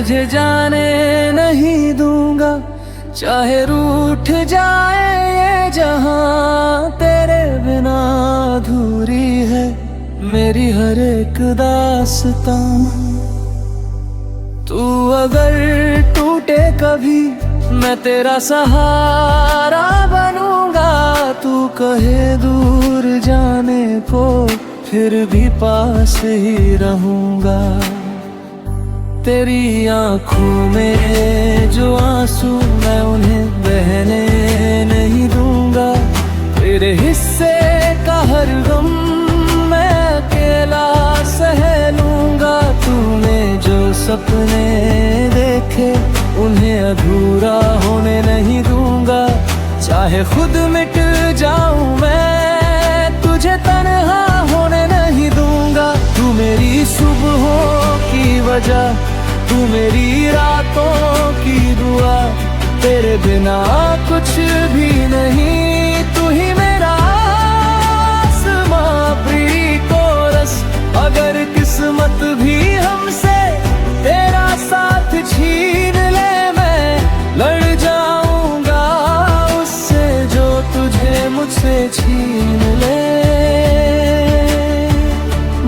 तुझे जाने नहीं दूंगा, चाहे रूठ जाए ये जहां। तेरे बिना अधूरी है मेरी हर एक दास्तां। तू अगर टूटे कभी मैं तेरा सहारा बनूंगा। तू कहे दूर जाने को फिर भी पास ही रहूंगा। तेरी आंखों में जो आंसू मैं उन्हें बहने नहीं दूंगा। तेरे हिस्से का हर गम मैं अकेला सह लूंगा। तूने जो सपने देखे उन्हें अधूरा होने नहीं दूंगा। चाहे खुद मिट जाऊं मैं तुझे तन्हा होने नहीं दूंगा। तू मेरी सुबहों की वजह, तू मेरी रातों की दुआ। तेरे बिना कुछ भी नहीं, तू ही मेरा आसमां प्री कोरस। अगर किस्मत भी हमसे तेरा साथ छीन ले, मैं लड़ जाऊंगा उससे जो तुझे मुझसे छीन ले।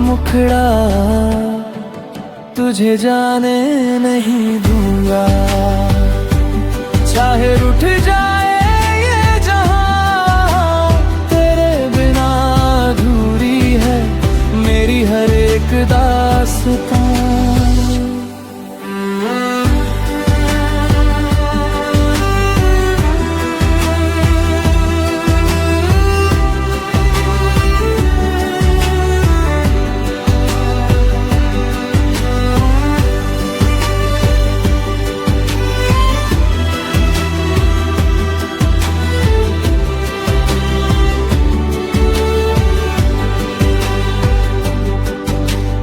मुखड़ा तुझे जाने नहीं दूंगा, चाहे रूठ जाए ये जहां। तेरे बिना अधूरी है मेरी हर एक दास्तां।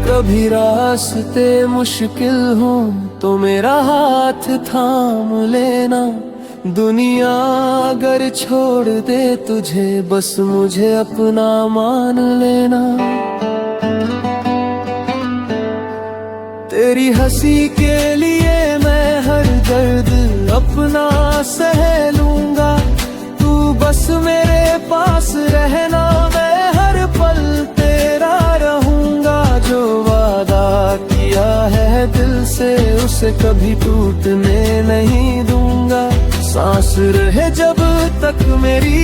कभी रास्ते मुश्किल हो तो मेरा हाथ थाम लेना। दुनिया अगर छोड़ दे तुझे बस मुझे अपना मान लेना। तेरी हंसी के लिए मैं हर दर्द अपना सह लूंगा। तू बस मेरे पास रहना, मैं हर पल तेरा रहूंगा। जो वादा किया है दिल से उसे कभी टूटने नहीं दूंगा। सांस रहे जब तक मेरी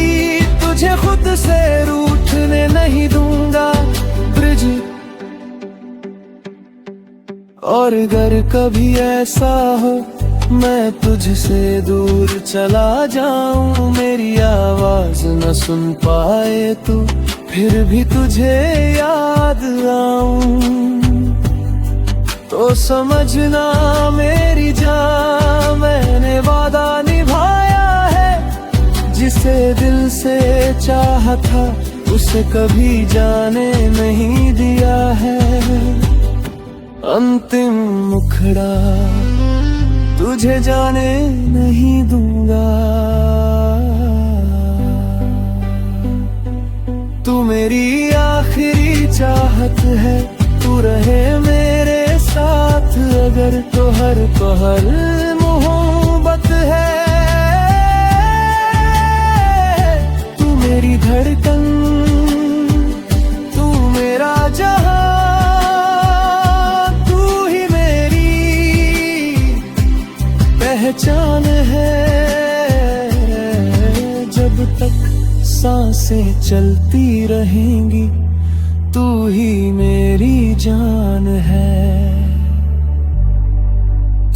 तुझे खुद से रूठने नहीं दूंगा। ब्रिज और अगर कभी ऐसा हो मैं तुझसे दूर चला जाऊं, मेरी आवाज न सुन पाए तू फिर भी तुझे याद आऊं। तो समझना मेरी जान मैंने वादा निभाया है। जिसे दिल से चाहा था उसे कभी जाने नहीं दिया है। अंतिम मुखड़ा तुझे जाने नहीं दूंगा। तू मेरी आखिरी चाहत है, तू रहे मेरे साथ अगर तो हर पहर मोहब्बत है। तू मेरी धड़कन, तू मेरा जहां, तू ही मेरी पहचान है। जब तक सांसें चलती रहेंगी तू ही मेरी जान है।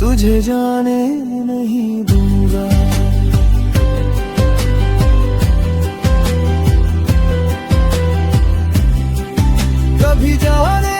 तुझे जाने नहीं दूंगा। कभी जाने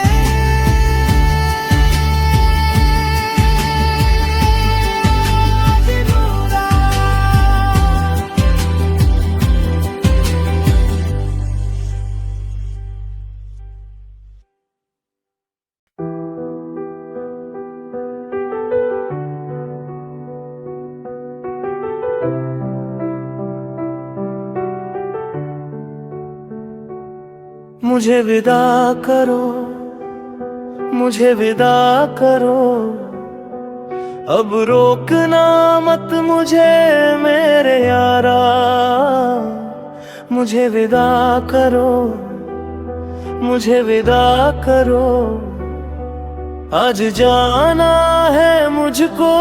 मुझे विदा करो, मुझे विदा करो। अब रोकना मत मुझे मेरे यारा, मुझे विदा करो, मुझे विदा करो। आज जाना है मुझको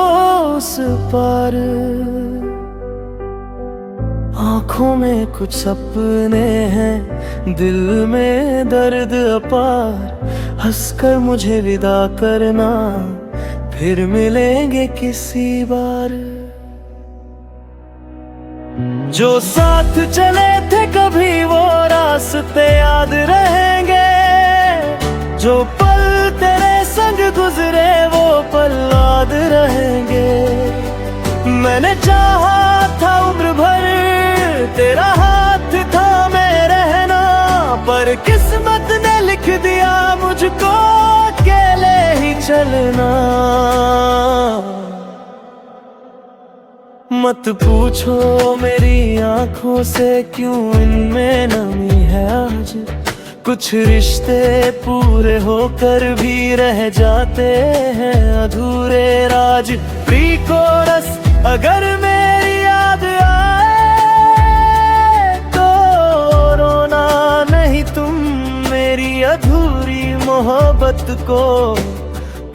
उस पार। आँखों में कुछ सपने हैं, दिल में दर्द अपार। हंसकर मुझे विदा करना, फिर मिलेंगे किसी बार। जो साथ चले थे कभी वो रास्ते याद रहेंगे, जो पल तेरे संग गुजरे वो पल याद रहेंगे। मैंने चाहा था उम्र भर तेरा हाथ थामे रहना, पर किस्मत ने लिख दिया मुझको अकेले ही चलना। मत पूछो मेरी आंखों से क्यों इनमें नमी है आज। कुछ रिश्ते पूरे होकर भी रह जाते हैं अधूरे राज। प्री कोरस अगर मेरी याद आए तो रोना नहीं तुम, मेरी अधूरी मोहब्बत को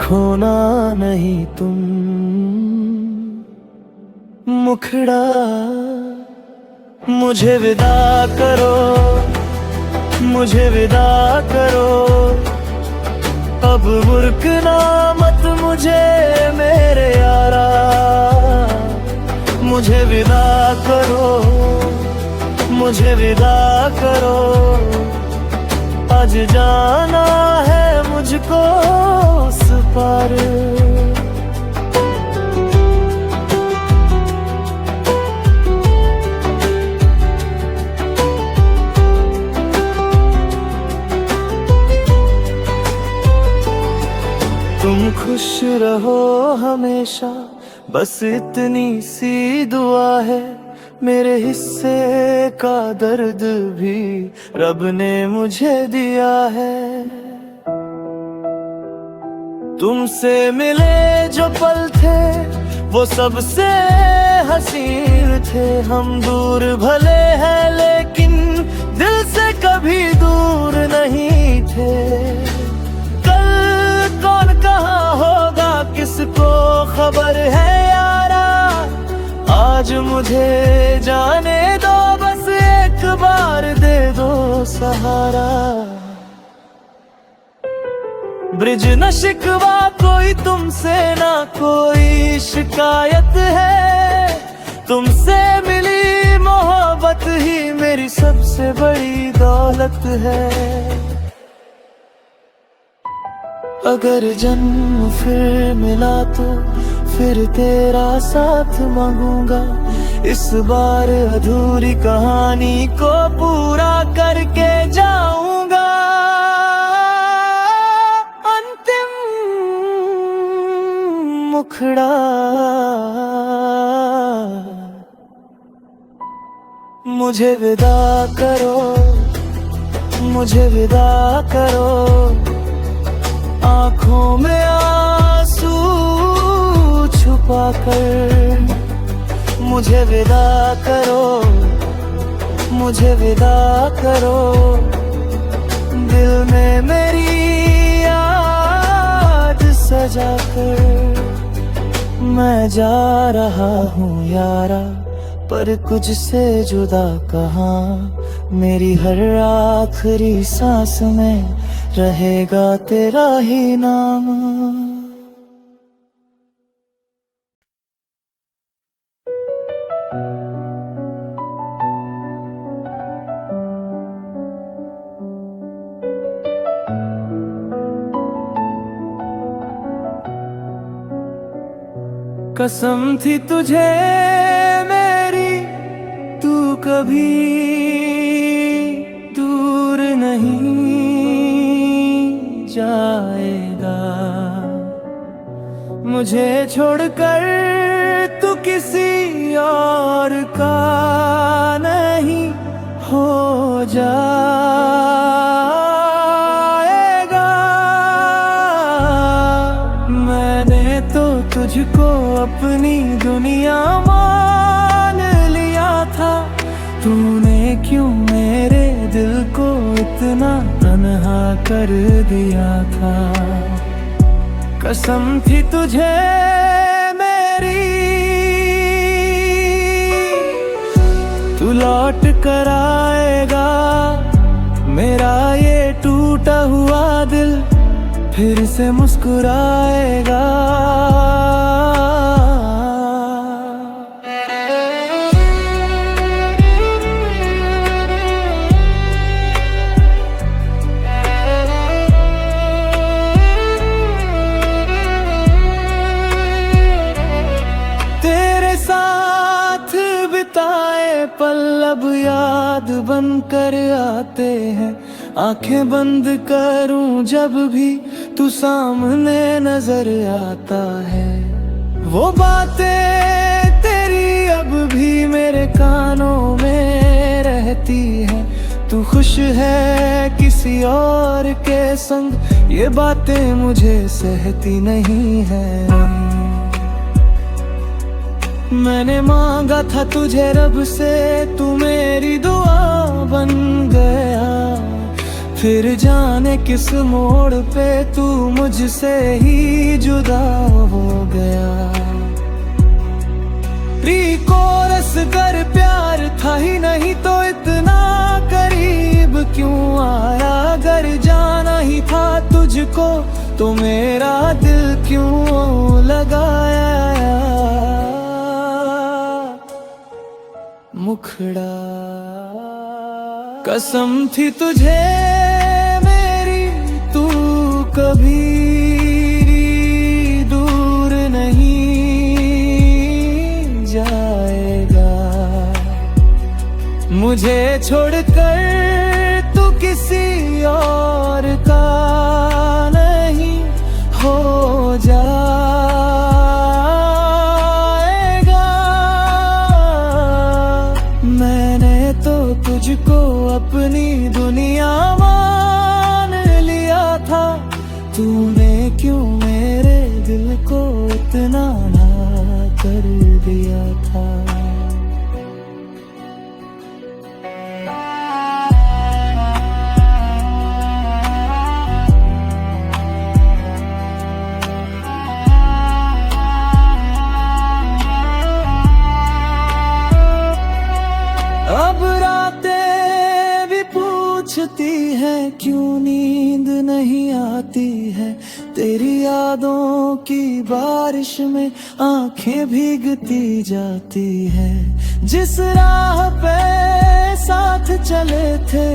खोना नहीं तुम। मुखड़ा मुझे विदा करो, मुझे विदा करो। अब मुड़ना मत मुझे मेरे यारा, मुझे विदा करो, मुझे विदा करो। आज जाना है मुझको उस पार। तुम खुश रहो हमेशा, बस इतनी सी दुआ है। मेरे हिस्से का दर्द भी रब ने मुझे दिया है। तुमसे मिले जो पल थे वो सबसे हसीन थे। हम दूर भले हैं लेकिन दिल से कभी दूर नहीं थे। कल कौन कहाँ होगा किसको खबर है यारा। आज मुझे जाने दो, बस एक बार दे दो सहारा। ब्रिज न शिकवा कोई तुमसे, ना कोई शिकायत है। तुमसे मिली मोहब्बत ही मेरी सबसे बड़ी दौलत है। अगर जन्म फिर मिला तो फिर तेरा साथ मांगूंगा। इस बार अधूरी कहानी को पूरा करके जाऊंगा। अंतिम मुखड़ा मुझे विदा करो, मुझे विदा करो। आँखों में आंसू छुपा कर मुझे विदा करो, मुझे विदा करो। दिल में मेरी याद सजा कर मैं जा रहा हूँ यारा, पर कुछ से जुदा कहाँ। मेरी हर आखिरी सांस में रहेगा तेरा ही नाम। कसम थी तुझे मेरी, तू कभी दूर नहीं जाएगा। मुझे छोड़कर तू किसी और का नहीं हो जाएगा। मैंने तो तुझको दुनिया मान लिया था। तूने क्यों मेरे दिल को इतना तन्हा कर दिया था। कसम थी तुझे मेरी, तू लौट कर आएगा। मेरा ये टूटा हुआ दिल फिर से मुस्कुराएगा। तेरे साथ बिताए पल अब याद बनकर आते हैं। आंखें बंद करूं जब भी तू सामने नजर आता है। वो बातें तेरी अब भी मेरे कानों में रहती है। तू खुश है किसी और के संग, ये बातें मुझे सहती नहीं है। मैंने मांगा था तुझे रब से, तू मेरी दुआ बन गया। फिर जाने किस मोड़ पे तू मुझसे ही जुदा हो गया। कोरस कर प्यार था ही नहीं तो इतना करीब क्यों आया। अगर जाना ही था तुझको तो मेरा दिल क्यों लगाया। मुखड़ा कसम थी तुझे मेरी, तू कभी दूर नहीं जाएगा। मुझे छोड़कर तू किसी और का नहीं हो जाएगा। मैंने तो तुझको अपनी दुनिया मान लिया था। तूने क्यों मेरे दिल को इतना ना कर दिया था। अब रातें भी पूछती है क्यों नींद नहीं आती है। तेरी यादों की बारिश में आंखें भीगती जाती है। जिस राह पे साथ चले थे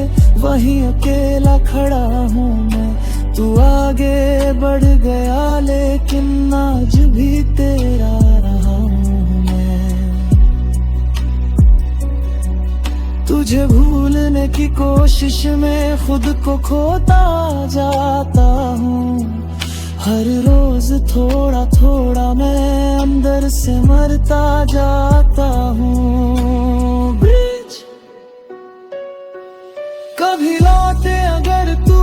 वहीं अकेला खड़ा हूँ मैं। तू आगे बढ़ गया लेकिन आज भी तेरा रहा हूँ मैं। तुझे भूलने की कोशिश में खुद को खोता जाता हूँ। हर रोज थोड़ा थोड़ा मैं अंदर से मरता जाता हूँ। ब्रिज कभी लौटे अगर तू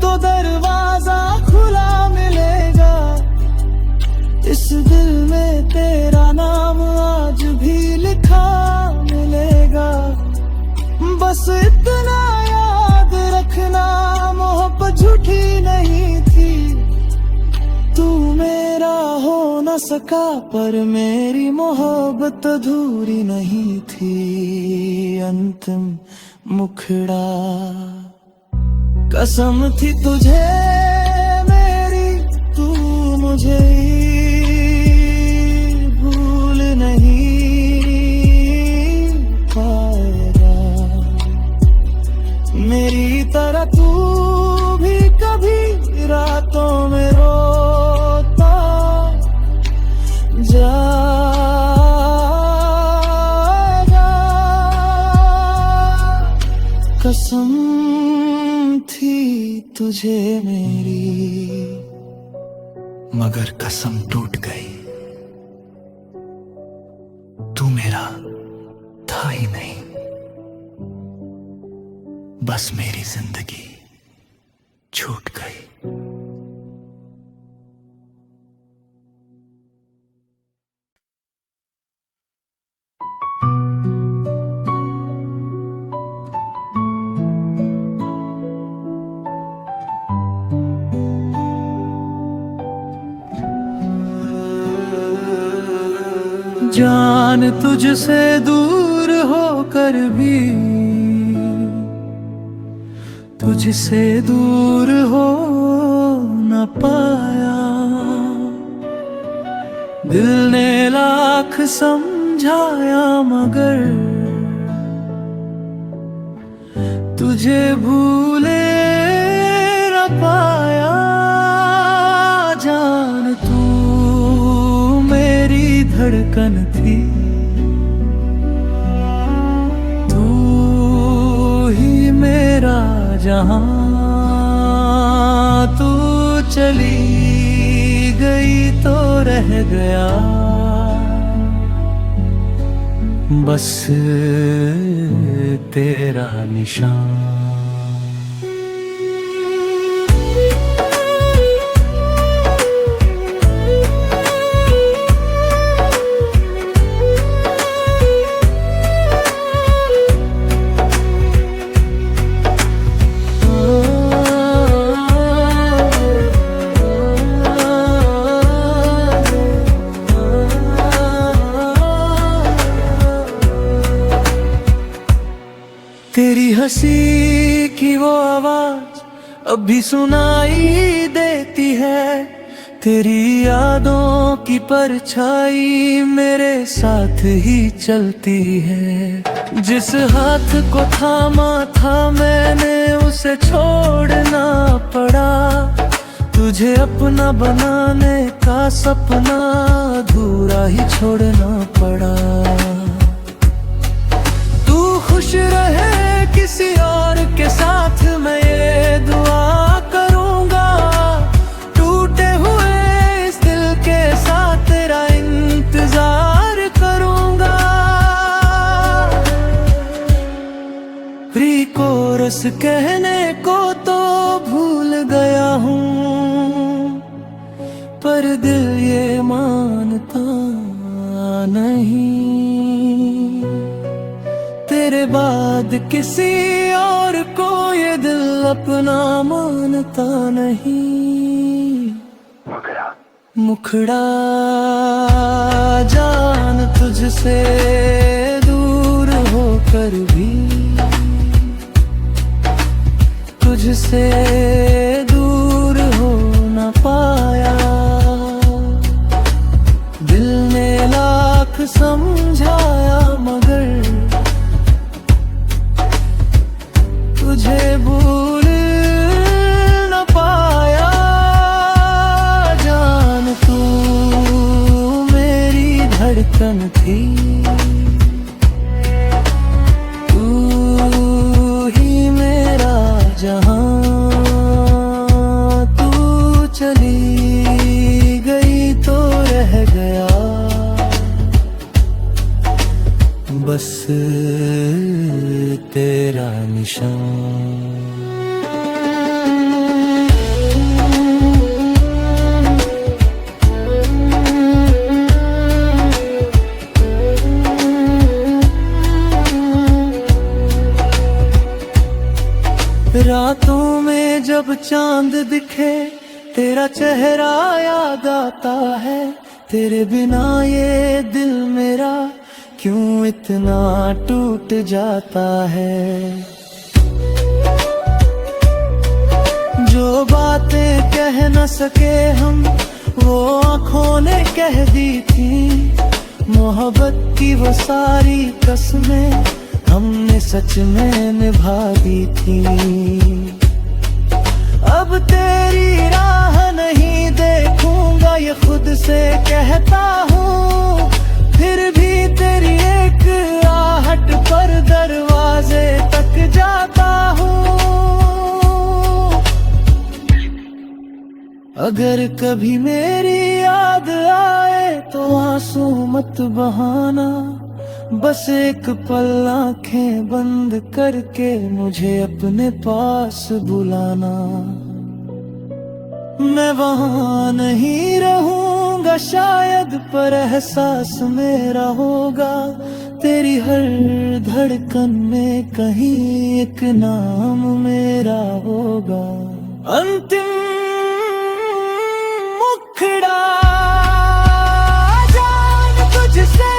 तो दरवाजा खुला मिलेगा। इस दिल में तेरा नाम आज भी लिखा मिलेगा। बस इतना याद रखना मोहब्बत झूठी नहीं थी। तू मेरा हो न सका पर मेरी मोहब्बत अधूरी नहीं थी। अंतिम मुखड़ा कसम थी तुझे मेरी, तू मुझे भूल नहीं पाएगा। मेरी तरह तू भी कभी रातों में रोता जाएगा। कसम थी तुझे मेरी, मगर कसम टूट गई। तू मेरा था ही नहीं, बस मेरी जिंदगी छूट गई। जान तुझसे दूर होकर भी तुझसे दूर हो न पाया। दिल ने लाख समझाया मगर तुझे भूले न पाया। जान तू मेरी धड़कन थी, तू ही मेरा जहां। तू चली गई तो रह गया बस तेरा निशान। तेरी हंसी की वो आवाज अब भी सुनाई देती है, तेरी यादों की परछाई मेरे साथ ही चलती है। जिस हाथ को थामा था मैंने उसे छोड़ना पड़ा, तुझे अपना बनाने का सपना अधूरा ही छोड़ना पड़ा। तू खुश रहे किसी और के साथ मैं ये दुआ करूंगा, टूटे हुए इस दिल के साथ तेरा इंतजार करूंगा। प्री कोरस कहने को तो भूल गया हूँ, पर दिल ये मानता नहीं, तेरे बाद किसी और को ये दिल अपना मानता नहीं। मुखड़ा जान तुझसे दूर होकर भी तुझसे दूर हो न पाया। दिल ने लाख समझाया मगर तुझे भूल न पाया। जान तू मेरी धड़कन थी, तू ही मेरा जहां। तू चली गई तो रह गया बस तेरा निशान। रातों में जब चांद दिखे तेरा चेहरा याद आता है, तेरे बिना ये दिल मेरा क्यों इतना टूट जाता है। जो बातें कह न सके हम वो आँखों ने कह दी थी, मोहब्बत की वो सारी कसमें हमने सच में निभा दी थी। अब तेरी राह नहीं देखूंगा ये खुद से कहता हूँ, फिर भी तेरी एक आहट पर दरवाजे तक जाता हूँ। अगर कभी मेरी याद आए तो आंसू मत बहाना, बस एक पल आंखें बंद करके मुझे अपने पास बुलाना। मैं वहां नहीं रहूंगा शायद, पर एहसास मेरा होगा, तेरी हर धड़कन में कहीं एक नाम मेरा होगा। अंतिम मुखड़ा जान तुझसे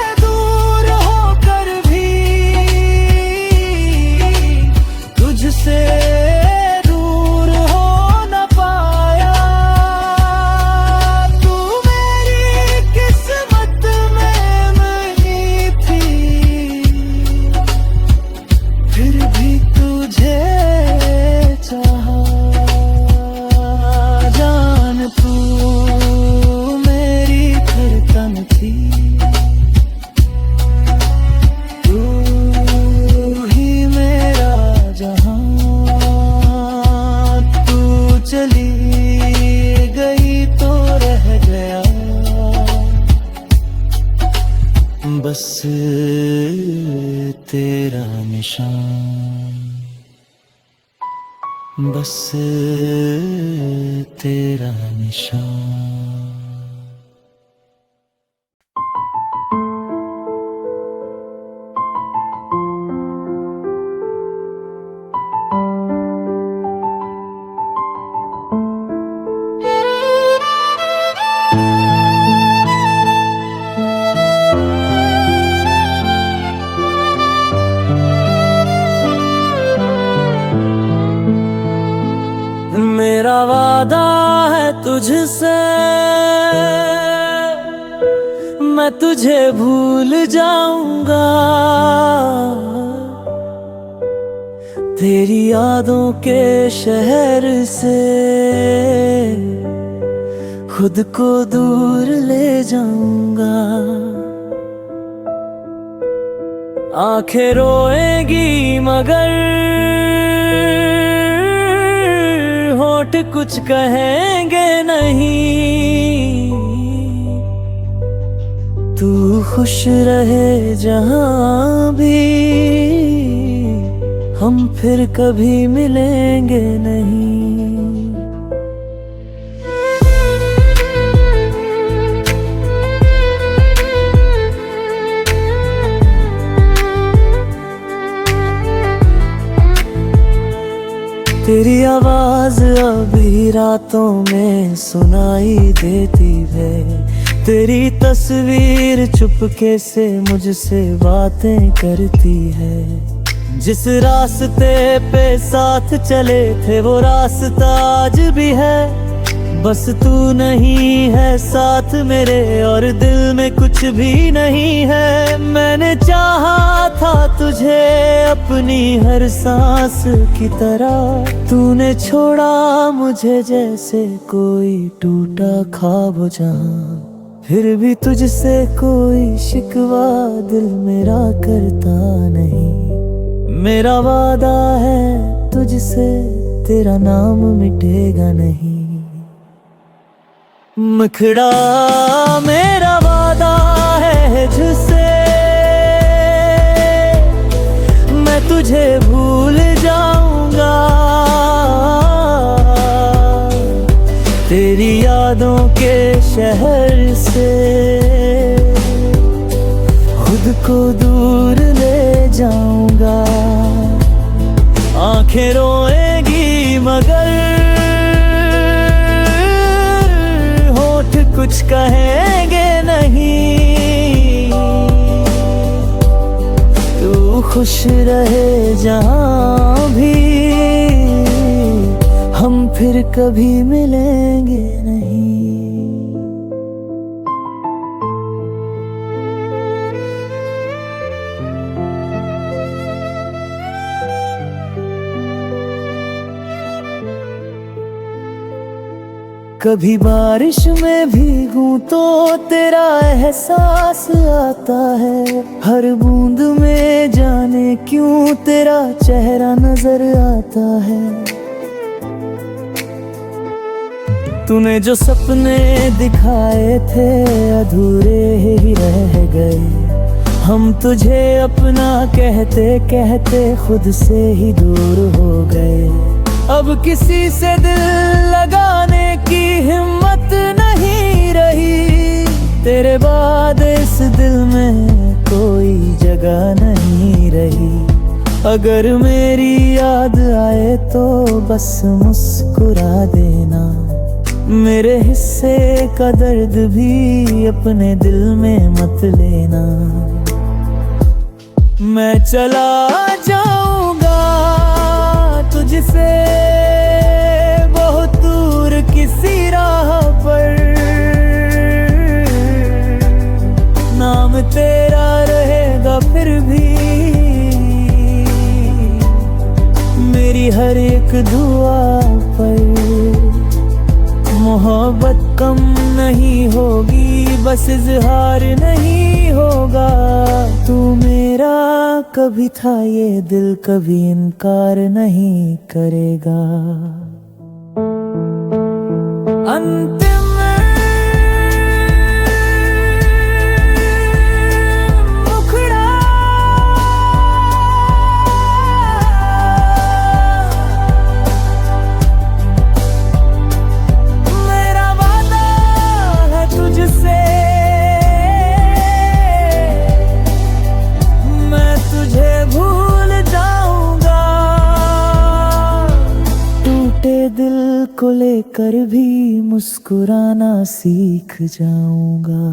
बस तेरा निशान, बस तेरा निशान। मेरा वादा है तुझसे, मैं तुझे भूल जाऊंगा, तेरी यादों के शहर से खुद को दूर ले जाऊंगा। आंखें रोएगी मगर होठ कुछ कहेंगे नहीं। तू खुश रहे जहां भी, हम फिर कभी मिलेंगे नहीं। तेरी आवाज अभी रातों में सुनाई देती है, तेरी तस्वीर चुपके से मुझसे बातें करती है। जिस रास्ते पे साथ चले थे वो रास्ता आज भी है, बस तू नहीं है साथ मेरे और दिल में कुछ भी नहीं है। मैंने चाहा था तुझे अपनी हर सांस की तरह, तूने छोड़ा मुझे जैसे कोई टूटा ख्वाब जहां। फिर भी तुझसे कोई शिकवा दिल मेरा करता नहीं। मेरा वादा है तुझसे, तेरा नाम मिटेगा नहीं। मुखड़ा मेरा वादा है तुझसे, मैं तुझे भूल जाऊंगा, तेरी यादों के शहर से खुद को दूर ले जाऊंगा। आंखें रोएगी मगर होठ कुछ कहेंगे नहीं। तू खुश रहे जहां भी, हम फिर कभी मिलेंगे नहीं। कभी बारिश में भीगूं तो तेरा एहसास आता है, हर बूंद में जाने क्यों तेरा चेहरा नजर आता है। तूने जो सपने दिखाए थे अधूरे ही रह गए, हम तुझे अपना कहते कहते खुद से ही दूर हो गए। अब किसी से दिल लगाने की हिम्मत नहीं रही, तेरे बाद इस दिल में कोई जगह नहीं रही। अगर मेरी याद आए तो बस मुस्कुरा देना, मेरे हिस्से का दर्द भी अपने दिल में मत लेना। मैं चला जाऊंगा तुझसे बहुत दूर किसी राह पर, नाम तेरा रहेगा फिर भी मेरी हर एक दुआ पर। मोहब्बत कम नहीं होगी, बस इजहार नहीं होगा। तू मेरा कभी था ये दिल कभी इनकार नहीं करेगा। अंतिम को लेकर भी मुस्कुराना सीख जाऊंगा।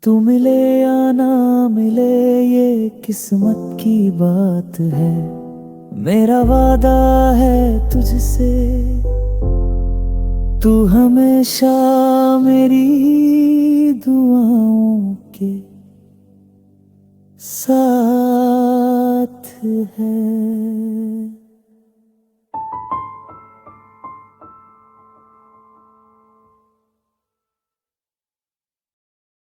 तू मिले या ना मिले ये किस्मत की बात है, मेरा वादा है तुझसे, तू हमेशा मेरी दुआओं के साथ है।